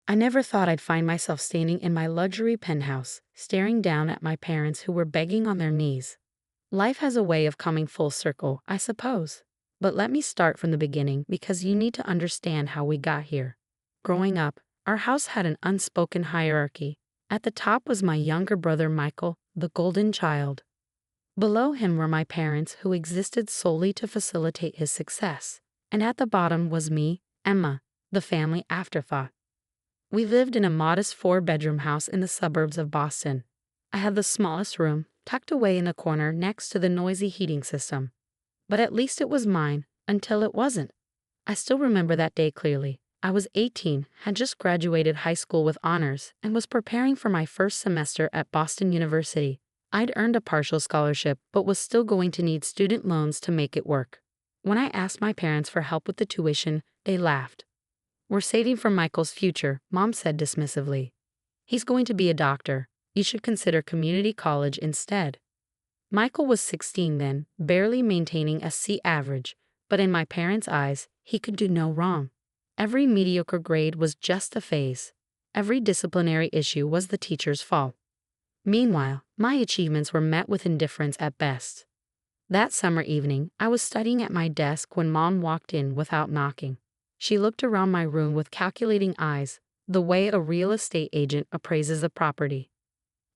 I never thought I'd find myself standing in my luxury penthouse, staring down at my parents who were begging on their knees. Life has a way of coming full circle, I suppose. But let me start from the beginning because you need to understand how we got here. Growing up, our house had an unspoken hierarchy. At the top was my younger brother Michael, the golden child. Below him were my parents who existed solely to facilitate his success. And at the bottom was me, Emma, the family afterthought. We lived in a modest four-bedroom house in the suburbs of Boston. I had the smallest room, tucked away in a corner next to the noisy heating system. But at least it was mine, until it wasn't. I still remember that day clearly. I was 18, had just graduated high school with honors, and was preparing for my first semester at Boston University. I'd earned a partial scholarship, but was still going to need student loans to make it work. When I asked my parents for help with the tuition, they laughed. "We're saving for Michael's future," Mom said dismissively. "He's going to be a doctor. You should consider community college instead." Michael was 16 then, barely maintaining a C average, but in my parents' eyes, he could do no wrong. Every mediocre grade was just a phase. Every disciplinary issue was the teacher's fault. Meanwhile, my achievements were met with indifference at best. That summer evening, I was studying at my desk when Mom walked in without knocking. She looked around my room with calculating eyes, the way a real estate agent appraises a property.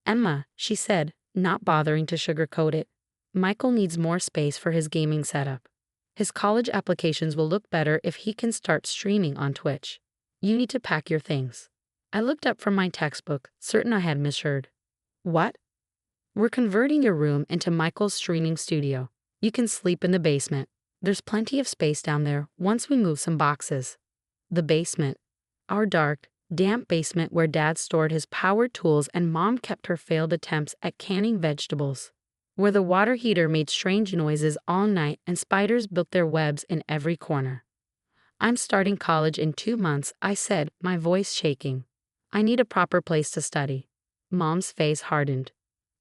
"Emma," she said, not bothering to sugarcoat it, "Michael needs more space for his gaming setup. His college applications will look better if he can start streaming on Twitch. You need to pack your things." I looked up from my textbook, certain I had misheard. "What?" "We're converting your room into Michael's streaming studio. You can sleep in the basement. There's plenty of space down there once we move some boxes." The basement. Our dark, damp basement where Dad stored his power tools and Mom kept her failed attempts at canning vegetables. Where the water heater made strange noises all night and spiders built their webs in every corner. "I'm starting college in 2 months," I said, my voice shaking. "I need a proper place to study." Mom's face hardened.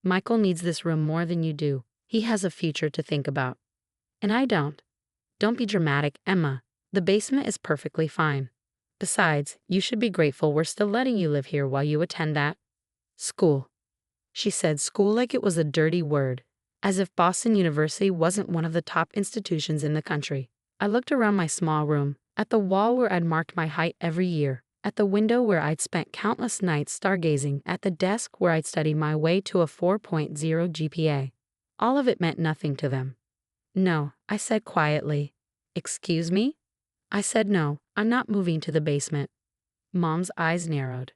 "Michael needs this room more than you do. He has a future to think about." "And I don't." "Don't be dramatic, Emma. The basement is perfectly fine. Besides, you should be grateful we're still letting you live here while you attend that school." She said school like it was a dirty word, as if Boston University wasn't one of the top institutions in the country. I looked around my small room, at the wall where I'd marked my height every year, at the window where I'd spent countless nights stargazing, at the desk where I'd studied my way to a 4.0 GPA. All of it meant nothing to them. "No," I said quietly. "Excuse me?" I said no, I'm not moving to the basement. Mom's eyes narrowed.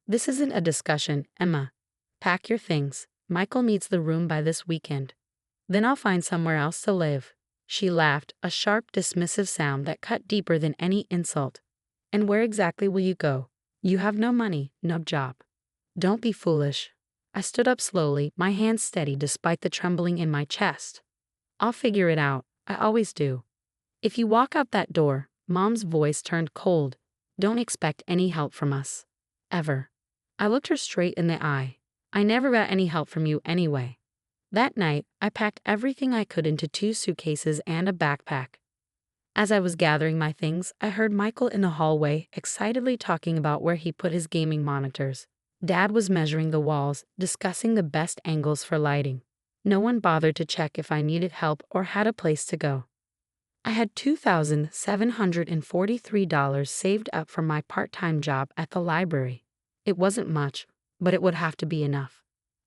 "This isn't a discussion, Emma. Pack your things. Michael needs the room by this weekend. Then I'll find somewhere else to live." She laughed, a sharp, dismissive sound that cut deeper than any insult. "And where exactly will you go? You have no money, no job." "Don't be foolish." I stood up slowly, my hands steady despite the trembling in my chest. "I'll figure it out. I always do. If you walk out that door," Mom's voice turned cold, "don't expect any help from us. Ever." I looked her straight in the eye. "I never got any help from you anyway." That night, I packed everything I could into 2 suitcases and a backpack. As I was gathering my things, I heard Michael in the hallway excitedly talking about where he put his gaming monitors. Dad was measuring the walls, discussing the best angles for lighting. No one bothered to check if I needed help or had a place to go. I had $2,743 saved up from my part-time job at the library. It wasn't much, but it would have to be enough.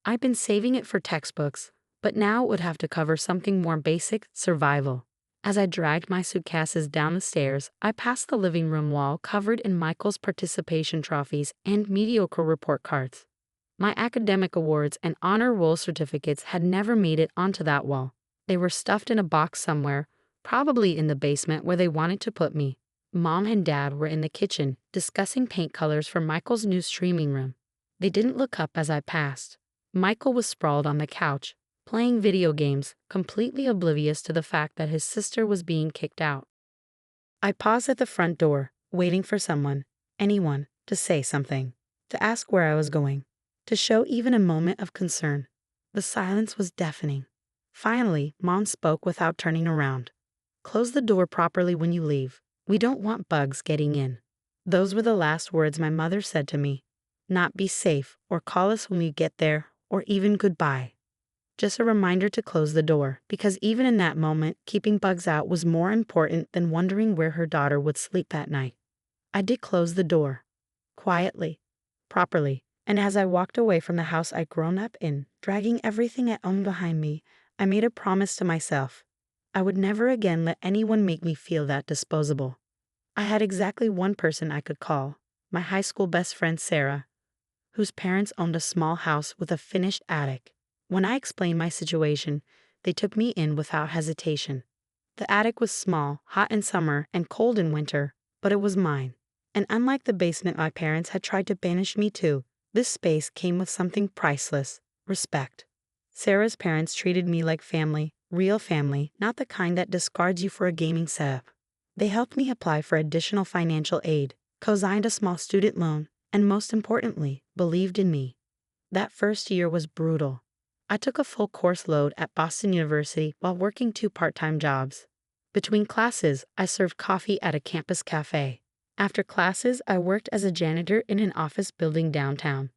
I'd been saving it for textbooks, but now it would have to cover something more basic, survival. As I dragged my suitcases down the stairs, I passed the living room wall covered in Michael's participation trophies and mediocre report cards. My academic awards and honor roll certificates had never made it onto that wall. They were stuffed in a box somewhere, probably in the basement where they wanted to put me. Mom and Dad were in the kitchen, discussing paint colors for Michael's new streaming room. They didn't look up as I passed. Michael was sprawled on the couch, playing video games, completely oblivious to the fact that his sister was being kicked out. I paused at the front door, waiting for someone, anyone, to say something, to ask where I was going, to show even a moment of concern. The silence was deafening. Finally, Mom spoke without turning around. "Close the door properly when you leave. We don't want bugs getting in." Those were the last words my mother said to me. Not "be safe" or "call us when you get there" or even "goodbye." Just a reminder to close the door, because even in that moment, keeping bugs out was more important than wondering where her daughter would sleep that night. I did close the door. Quietly. Properly. And as I walked away from the house I'd grown up in, dragging everything I owned behind me, I made a promise to myself. I would never again let anyone make me feel that disposable. I had exactly one person I could call, my high school best friend Sarah, whose parents owned a small house with a finished attic. When I explained my situation, they took me in without hesitation. The attic was small, hot in summer, and cold in winter, but it was mine. And unlike the basement my parents had tried to banish me to, this space came with something priceless: respect. Sarah's parents treated me like family, real family, not the kind that discards you for a gaming setup. They helped me apply for additional financial aid, co-signed a small student loan, and most importantly, believed in me. That first year was brutal. I took a full course load at Boston University while working 2 part-time jobs. Between classes, I served coffee at a campus cafe. After classes, I worked as a janitor in an office building downtown.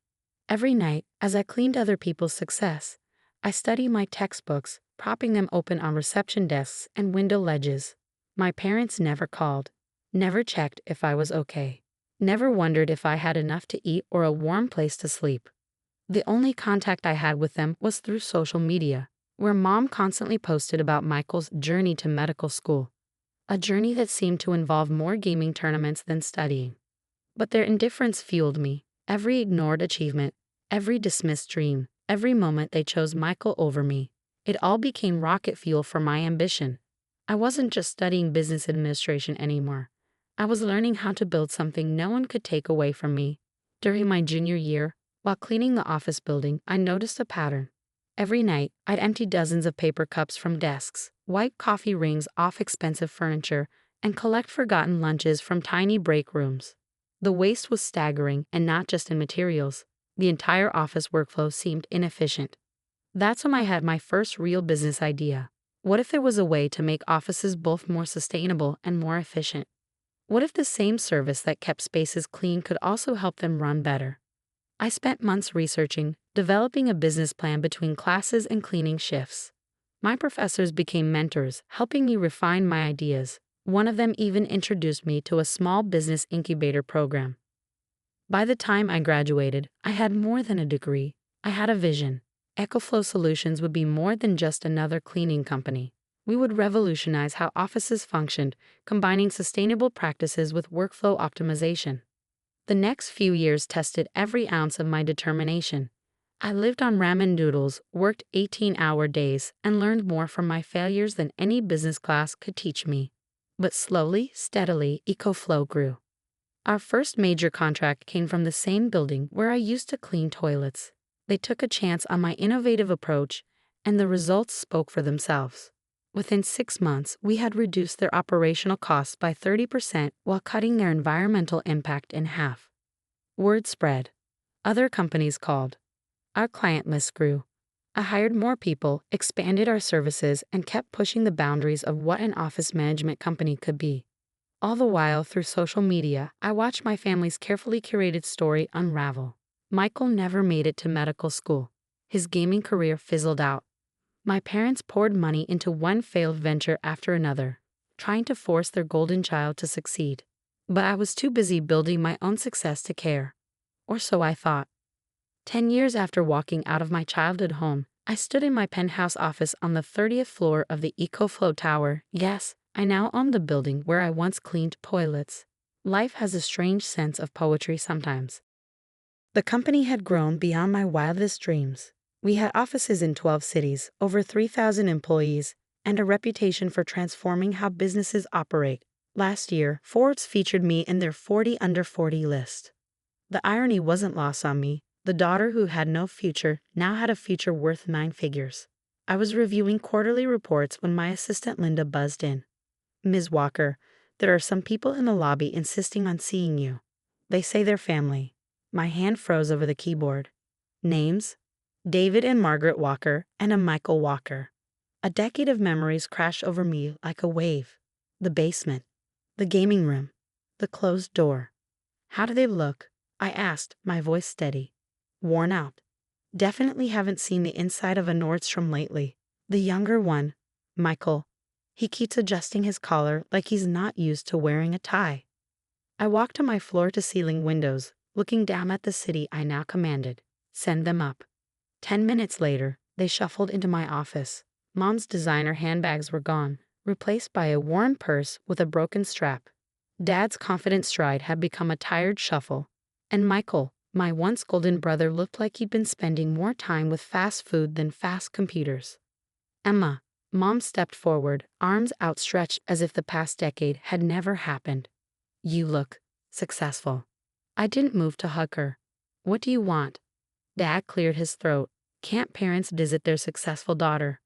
Every night, as I cleaned other people's success, I studied my textbooks, propping them open on reception desks and window ledges. My parents never called, never checked if I was okay, never wondered if I had enough to eat or a warm place to sleep. The only contact I had with them was through social media, where Mom constantly posted about Michael's journey to medical school, a journey that seemed to involve more gaming tournaments than studying. But their indifference fueled me. Every ignored achievement, every dismissed dream, every moment they chose Michael over me, it all became rocket fuel for my ambition. I wasn't just studying business administration anymore. I was learning how to build something no one could take away from me. During my junior year, while cleaning the office building, I noticed a pattern. Every night, I'd empty dozens of paper cups from desks, wipe coffee rings off expensive furniture, and collect forgotten lunches from tiny break rooms. The waste was staggering, and not just in materials. The entire office workflow seemed inefficient. That's when I had my first real business idea. What if there was a way to make offices both more sustainable and more efficient? What if the same service that kept spaces clean could also help them run better? I spent months researching, developing a business plan between classes and cleaning shifts. My professors became mentors, helping me refine my ideas. One of them even introduced me to a small business incubator program. By the time I graduated, I had more than a degree. I had a vision. EcoFlow Solutions would be more than just another cleaning company. We would revolutionize how offices functioned, combining sustainable practices with workflow optimization. The next few years tested every ounce of my determination. I lived on ramen noodles, worked 18-hour days, and learned more from my failures than any business class could teach me. But slowly, steadily, EcoFlow grew. Our first major contract came from the same building where I used to clean toilets. They took a chance on my innovative approach, and the results spoke for themselves. Within 6 months, we had reduced their operational costs by 30% while cutting their environmental impact in half. Word spread. Other companies called. Our client list grew. I hired more people, expanded our services, and kept pushing the boundaries of what an office management company could be. All the while, through social media, I watched my family's carefully curated story unravel. Michael never made it to medical school. His gaming career fizzled out. My parents poured money into one failed venture after another, trying to force their golden child to succeed. But I was too busy building my own success to care. Or so I thought. 10 years after walking out of my childhood home, I stood in my penthouse office on the 30th floor of the EcoFlow Tower. Yes, I now own the building where I once cleaned toilets. Life has a strange sense of poetry sometimes. The company had grown beyond my wildest dreams. We had offices in 12 cities, over 3,000 employees, and a reputation for transforming how businesses operate. Last year, Forbes featured me in their 40 Under 40 list. The irony wasn't lost on me. The daughter who had no future now had a future worth 9 figures. I was reviewing quarterly reports when my assistant Linda buzzed in. "Ms. Walker, there are some people in the lobby insisting on seeing you. They say they're family." My hand froze over the keyboard. Names? David and Margaret Walker, and a Michael Walker. A decade of memories crashed over me like a wave. The basement. The gaming room. The closed door. How do they look? I asked, my voice steady. Worn out. Definitely haven't seen the inside of a Nordstrom lately. The younger one, Michael. He keeps adjusting his collar like he's not used to wearing a tie. I walked to my floor-to-ceiling windows, looking down at the city I now commanded. Send them up. 10 minutes later, they shuffled into my office. Mom's designer handbags were gone, replaced by a worn purse with a broken strap. Dad's confident stride had become a tired shuffle. And Michael, my once golden brother, looked like he'd been spending more time with fast food than fast computers. Emma, Mom stepped forward, arms outstretched as if the past decade had never happened. You look successful. I didn't move to hug her. What do you want? Dad cleared his throat. Can't parents visit their successful daughter?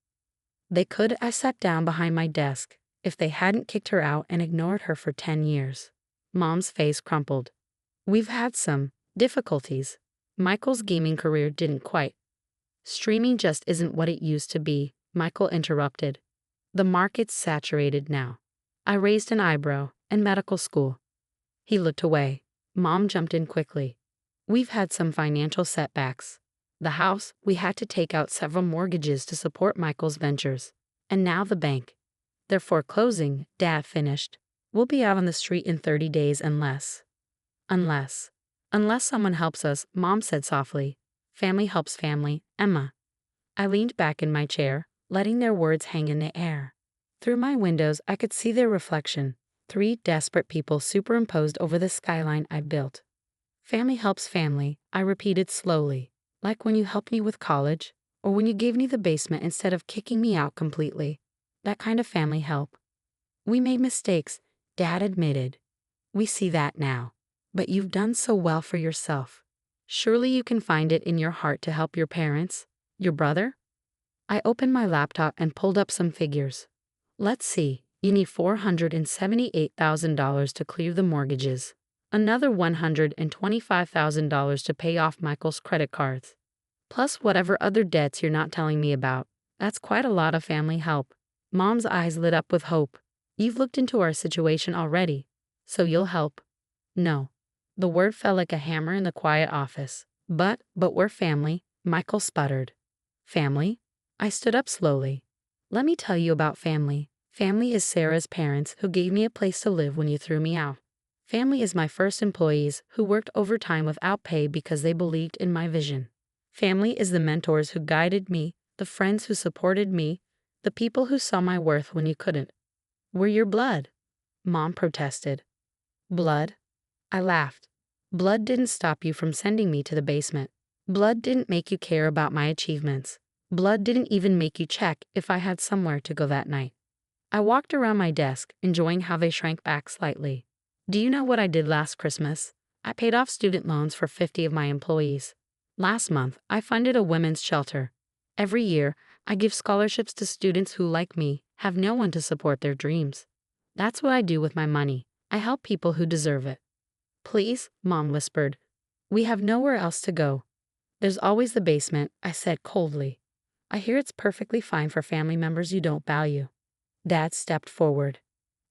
They could. I sat down behind my desk. If they hadn't kicked her out and ignored her for 10 years. Mom's face crumpled. We've had some difficulties. Michael's gaming career didn't quite. Streaming just isn't what it used to be, Michael interrupted. The market's saturated now. I raised an eyebrow. And medical school. He looked away. Mom jumped in quickly. We've had some financial setbacks. The house, we had to take out several mortgages to support Michael's ventures. And now the bank. They're foreclosing, Dad finished. We'll be out on the street in 30 days unless someone helps us, Mom said softly. Family helps family, Emma. I leaned back in my chair, letting their words hang in the air. Through my windows, I could see their reflection. 3 desperate people superimposed over the skyline I built. Family helps family, I repeated slowly, like when you helped me with college, or when you gave me the basement instead of kicking me out completely. That kind of family help. We made mistakes, Dad admitted. We see that now. But you've done so well for yourself. Surely you can find it in your heart to help your parents, your brother? I opened my laptop and pulled up some figures. Let's see. You need $478,000 to clear the mortgages, another $125,000 to pay off Michael's credit cards, plus whatever other debts you're not telling me about. That's quite a lot of family help. Mom's eyes lit up with hope. You've looked into our situation already, so you'll help. No. The word fell like a hammer in the quiet office. But we're family, Michael sputtered. Family? I stood up slowly. Let me tell you about family. Family is Sarah's parents who gave me a place to live when you threw me out. Family is my first employees who worked overtime without pay because they believed in my vision. Family is the mentors who guided me, the friends who supported me, the people who saw my worth when you couldn't. We're your blood, Mom protested. Blood? I laughed. Blood didn't stop you from sending me to the basement. Blood didn't make you care about my achievements. Blood didn't even make you check if I had somewhere to go that night. I walked around my desk, enjoying how they shrank back slightly. Do you know what I did last Christmas? I paid off student loans for 50 of my employees. Last month, I funded a women's shelter. Every year, I give scholarships to students who, like me, have no one to support their dreams. That's what I do with my money. I help people who deserve it. Please, Mom whispered. We have nowhere else to go. There's always the basement, I said coldly. I hear it's perfectly fine for family members you don't value. Dad stepped forward.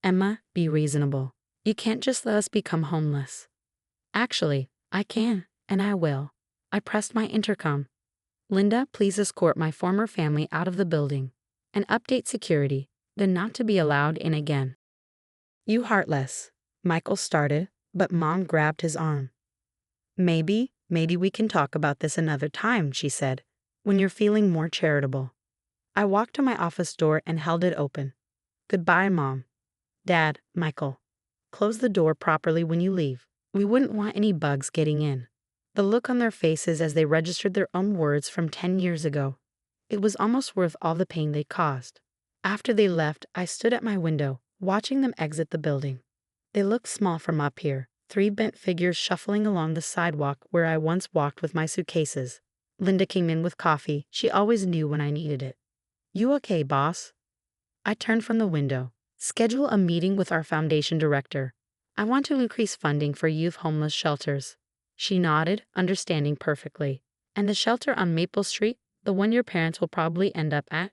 Emma, be reasonable. You can't just let us become homeless. Actually, I can, and I will. I pressed my intercom. Linda, please escort my former family out of the building. And update security, then not to be allowed in again. You heartless, Michael started, but Mom grabbed his arm. Maybe we can talk about this another time, she said, when you're feeling more charitable. I walked to my office door and held it open. Goodbye, Mom. Dad, Michael. Close the door properly when you leave. We wouldn't want any bugs getting in. The look on their faces as they registered their own words from 10 years ago. It was almost worth all the pain they caused. After they left, I stood at my window, watching them exit the building. They looked small from up here, 3 bent figures shuffling along the sidewalk where I once walked with my suitcases. Linda came in with coffee. She always knew when I needed it. You okay, boss? I turned from the window. Schedule a meeting with our foundation director. I want to increase funding for youth homeless shelters. She nodded, understanding perfectly. And the shelter on Maple Street, the one your parents will probably end up at?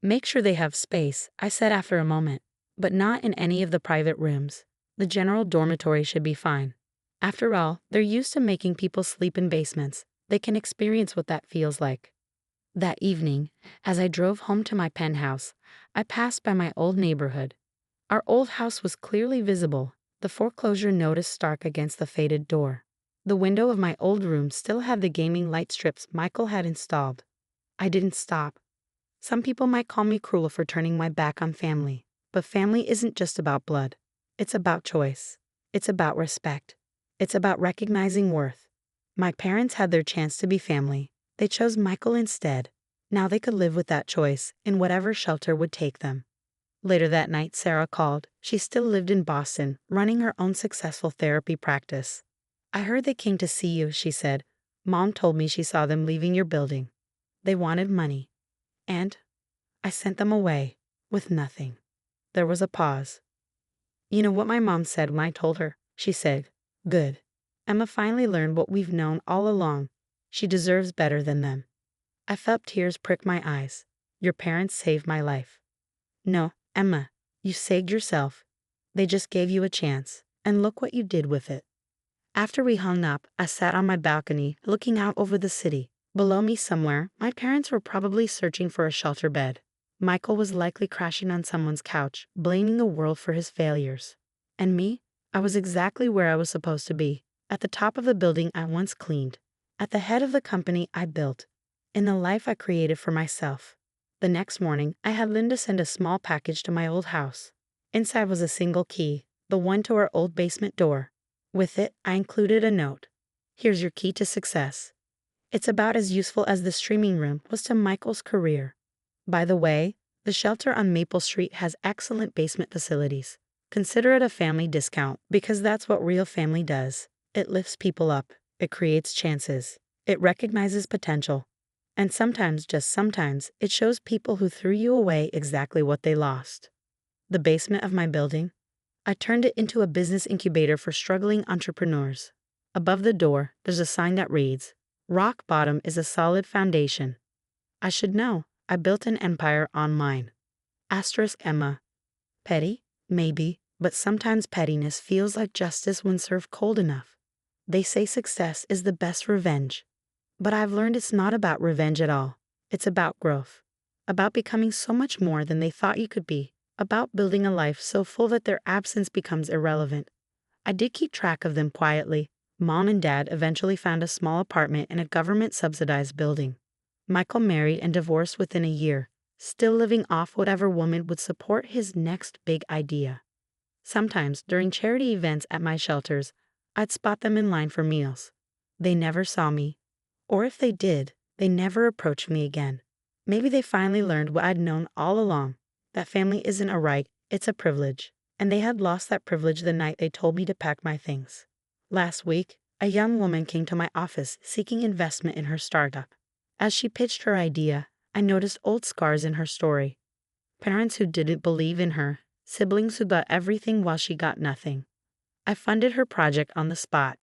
Make sure they have space, I said after a moment, but not in any of the private rooms. The general dormitory should be fine. After all, they're used to making people sleep in basements. They can experience what that feels like. That evening, as I drove home to my penthouse, I passed by my old neighborhood. Our old house was clearly visible, the foreclosure notice stark against the faded door. The window of my old room still had the gaming light strips Michael had installed. I didn't stop. Some people might call me cruel for turning my back on family, but family isn't just about blood. It's about choice. It's about respect. It's about recognizing worth. My parents had their chance to be family. They chose Michael instead. Now they could live with that choice in whatever shelter would take them. Later that night, Sarah called. She still lived in Boston, running her own successful therapy practice. "I heard they came to see you," she said. "Mom told me she saw them leaving your building. They wanted money. And I sent them away with nothing." There was a pause. "You know what my mom said when I told her?" She said, "Good. Emma finally learned what we've known all along. She deserves better than them." I felt tears prick my eyes. "Your parents saved my life." "No, Emma, you saved yourself. They just gave you a chance, and look what you did with it." After we hung up, I sat on my balcony, looking out over the city. Below me somewhere, my parents were probably searching for a shelter bed. Michael was likely crashing on someone's couch, blaming the world for his failures. And me? I was exactly where I was supposed to be, at the top of the building I once cleaned, at the head of the company I built, in the life I created for myself. The next morning, I had Linda send a small package to my old house. Inside was a single key, the one to our old basement door. With it, I included a note. "Here's your key to success." It's about as useful as the streaming room was to Michael's career. By the way, the shelter on Maple Street has excellent basement facilities. Consider it a family discount, because that's what real family does. It lifts people up. It creates chances. It recognizes potential. And sometimes, just sometimes, it shows people who threw you away exactly what they lost. The basement of my building? I turned it into a business incubator for struggling entrepreneurs. Above the door, there's a sign that reads, "Rock bottom is a solid foundation." I should know. I built an empire on mine. Asterisk Emma. Petty? Maybe, but sometimes pettiness feels like justice when served cold enough. They say success is the best revenge. But I've learned it's not about revenge at all. It's about growth. About becoming so much more than they thought you could be. About building a life so full that their absence becomes irrelevant. I did keep track of them quietly. Mom and Dad eventually found a small apartment in a government-subsidized building. Michael married and divorced within a year, still living off whatever woman would support his next big idea. Sometimes, during charity events at my shelters, I'd spot them in line for meals. They never saw me. Or if they did, they never approached me again. Maybe they finally learned what I'd known all along, that family isn't a right, it's a privilege. And they had lost that privilege the night they told me to pack my things. Last week, a young woman came to my office seeking investment in her startup. As she pitched her idea, I noticed old scars in her story. Parents who didn't believe in her, siblings who got everything while she got nothing. I funded her project on the spot.